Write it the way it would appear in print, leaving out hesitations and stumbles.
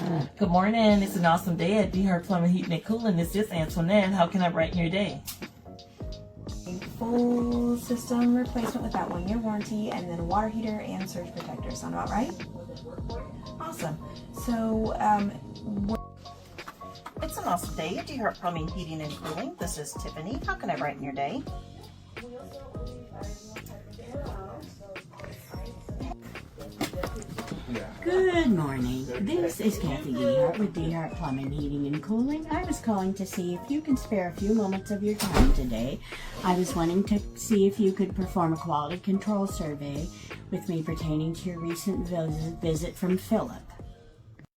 Good morning. It's an awesome day at DeHart Plumbing, Heating and Cooling. This is Antoinette. How can I brighten your day? Full system replacement with that 1-year warranty, and then a water heater and surge protector. Sound about right? Awesome. So, It's an awesome day at DeHart Plumbing, Heating and Cooling. This is Tiffany. How can I brighten your day? Good morning. This is Kathy DeHart with DeHart Plumbing, Heating and Cooling. I was calling to see if you can spare a few moments of your time today. I was wanting to see if you could perform a quality control survey with me pertaining to your recent visit from Philip.